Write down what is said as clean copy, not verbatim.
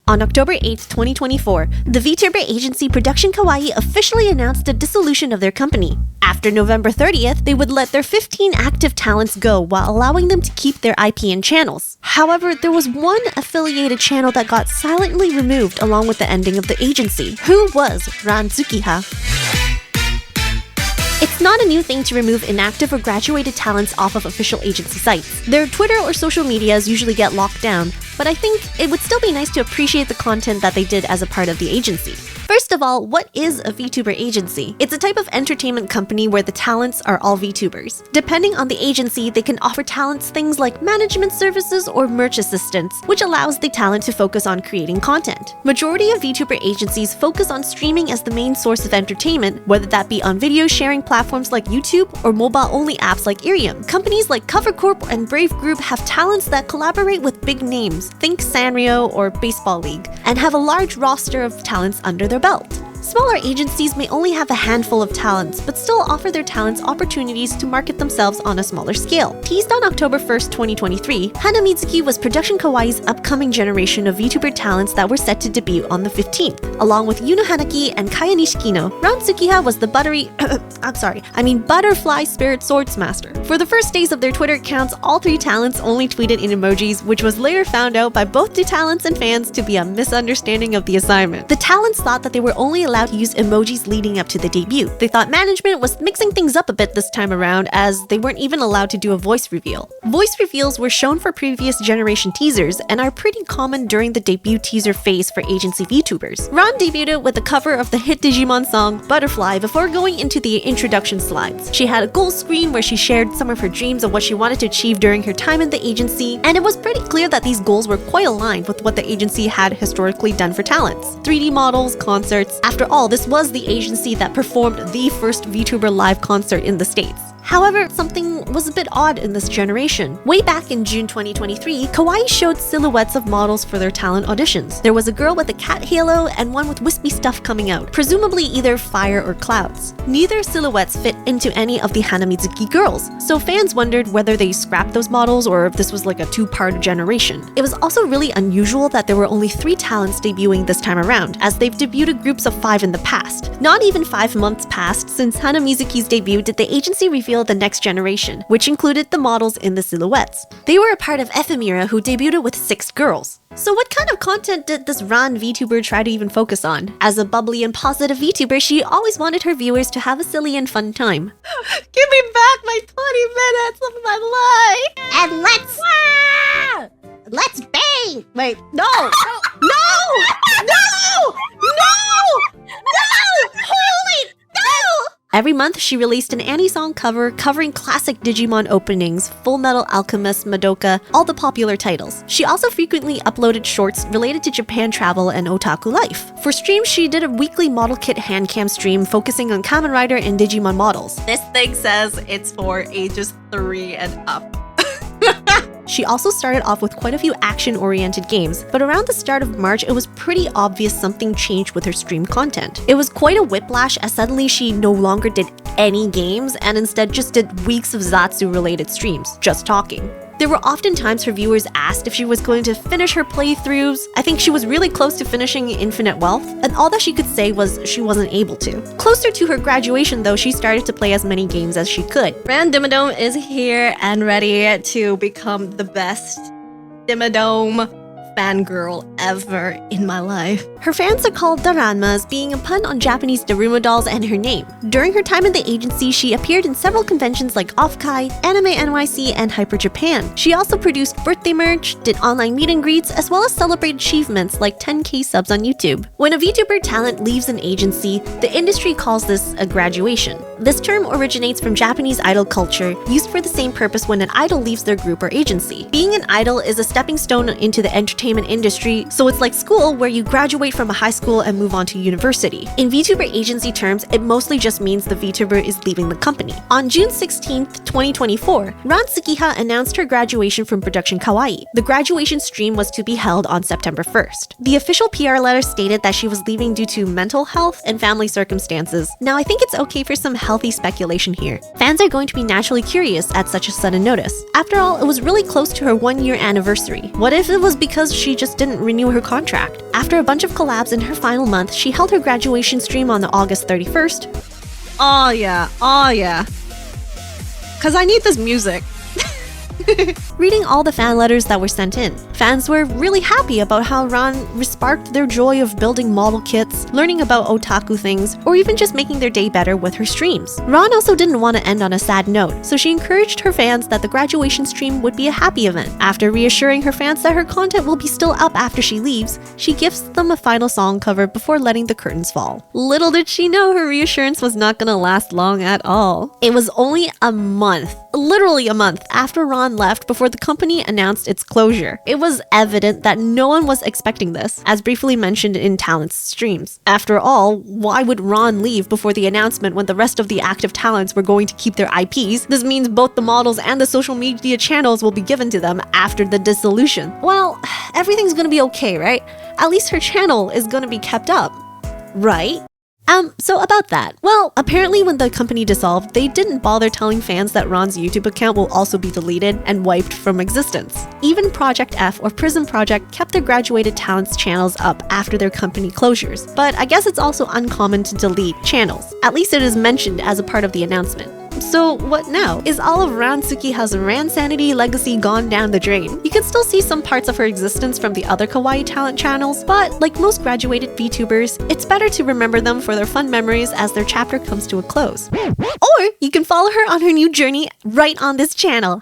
On October 8, 2024, the vtuber agency Production Kawaii officially announced the dissolution of their company. After November 30th, they would let their 15 active talents go while allowing them to keep their IP and channels. However, there was one affiliated channel that got silently removed along with the ending of the agency. Who was Tsukiha? It's not a new thing to remove inactive or graduated talents off of official agency sites. Their Twitter or social medias usually get locked down, but I think it would still be nice to appreciate the content that they did as a part of the agency. First of all, what is a VTuber agency? It's a type of entertainment company where the talents are all VTubers. Depending on the agency, they can offer talents things like management services or merch assistance, which allows the talent to focus on creating content. Majority of VTuber agencies focus on streaming as the main source of entertainment, whether that be on video sharing platforms like YouTube or mobile-only apps like Irium. Companies like Cover Corp and Brave Group have talents that collaborate with big names, think Sanrio or Baseball League, and have a large roster of talents under their belt. Smaller agencies may only have a handful of talents, but still offer their talents opportunities to market themselves on a smaller scale. Teased on October 1st, 2023, Hanamizuki was Production Kawaii's upcoming generation of VTuber talents that were set to debut on the 15th. Along with Yuno Hanaki and Kaya Nishikino, Tsukiha was the butterfly spirit swordsmaster. For the first days of their Twitter accounts, all three talents only tweeted in emojis, which was later found out by both the talents and fans to be a misunderstanding of the assignment. The talents thought that they were only allowed to use emojis leading up to the debut. They thought management was mixing things up a bit this time around, as they weren't even allowed to do a voice reveal. Voice reveals were shown for previous generation teasers and are pretty common during the debut teaser phase for agency VTubers. Ron debuted with the cover of the hit Digimon song Butterfly before going into the introduction slides. She had a goal screen where she shared some of her dreams of what she wanted to achieve during her time in the agency, and it was pretty clear that these goals were quite aligned with what the agency had historically done for talents. 3D models, concerts. After all, this was the agency that performed the first VTuber live concert in the States. However, something was a bit odd in this generation. Way back in June 2023, Kawaii showed silhouettes of models for their talent auditions. There was a girl with a cat halo and one with wispy stuff coming out, presumably either fire or clouds. Neither silhouettes fit into any of the Hanamizuki girls, so fans wondered whether they scrapped those models or if this was like a two-part generation. It was also really unusual that there were only 3 talents debuting this time around, as they've debuted groups of 5 in the past. Not even 5 months passed since Hanamizuki's debut did the agency reveal the next generation, which included the models in the silhouettes. They were a part of Ephemira, who debuted with 6 girls. So what kind of content did this Ran VTuber try to even focus on? As a bubbly and positive VTuber, she always wanted her viewers to have a silly and fun time. Give me back my 20 minutes of my life! And let's bang! Wait, no! No! Holy no! Every month, she released an anime cover covering classic Digimon openings, Full Metal Alchemist, Madoka, all the popular titles. She also frequently uploaded shorts related to Japan travel and otaku life. For streams, she did a weekly model kit handcam stream focusing on Kamen Rider and Digimon models. This thing says it's for ages 3 and up. She also started off with quite a few action-oriented games, but around the start of March, it was pretty obvious something changed with her stream content. It was quite a whiplash, as suddenly she no longer did any games and instead just did weeks of Zatsu-related streams, just talking. There were often times her viewers asked if she was going to finish her playthroughs. I think she was really close to finishing Infinite Wealth, and all that she could say was she wasn't able to. Closer to her graduation though, she started to play as many games as she could. Ran Dimmadome is here and ready to become the best Dimmadome fangirl ever in my life. Her fans are called Daranmas, being a pun on Japanese Daruma dolls and her name. During her time in the agency, she appeared in several conventions like Offkai, Anime NYC, and Hyper Japan. She also produced birthday merch, did online meet and greets, as well as celebrated achievements like 10k subs on YouTube. When a VTuber talent leaves an agency, the industry calls this a graduation. This term originates from Japanese idol culture, used for the same purpose when an idol leaves their group or agency. Being an idol is a stepping stone into the entertainment industry, so it's like school where you graduate from a high school and move on to university. In VTuber agency terms, it mostly just means the VTuber is leaving the company. On June 16th, 2024, Tsukiha announced her graduation from Production Kawaii. The graduation stream was to be held on September 1st. The official PR letter stated that she was leaving due to mental health and family circumstances. Now, I think it's okay for some healthy speculation here. Fans are going to be naturally curious at such a sudden notice. After all, it was really close to her 1-year anniversary. What if it was because she just didn't renew her contract. After a bunch of collabs in her final month, she held her graduation stream on August 31st. Oh yeah. Cause I need this music. Reading all the fan letters that were sent in, fans were really happy about how Ron sparked their joy of building model kits, learning about otaku things, or even just making their day better with her streams. Ron also didn't want to end on a sad note, so she encouraged her fans that the graduation stream would be a happy event. After reassuring her fans that her content will be still up after she leaves, she gifts them a final song cover before letting the curtains fall. Little did she know her reassurance was not gonna last long at all. It was only a month, literally a month, after Ron left before the company announced its closure. It was evident that no one was expecting this, as briefly mentioned in Talent's streams. After all, why would Ron leave before the announcement when the rest of the active talents were going to keep their IPs? This means both the models and the social media channels will be given to them after the dissolution. Well, everything's gonna be okay, right? At least her channel is gonna be kept up, right? So about that. Well, apparently when the company dissolved, they didn't bother telling fans that Ron's YouTube account will also be deleted and wiped from existence. Even Project F or Prism Project kept their graduated talents channels up after their company closures. But I guess it's also uncommon to delete channels. At least it is mentioned as a part of the announcement. So what now? Is all of Tsukiha's Ransanity legacy gone down the drain? You can still see some parts of her existence from the other kawaii talent channels, but like most graduated VTubers, it's better to remember them for their fun memories as their chapter comes to a close. Or you can follow her on her new journey right on this channel.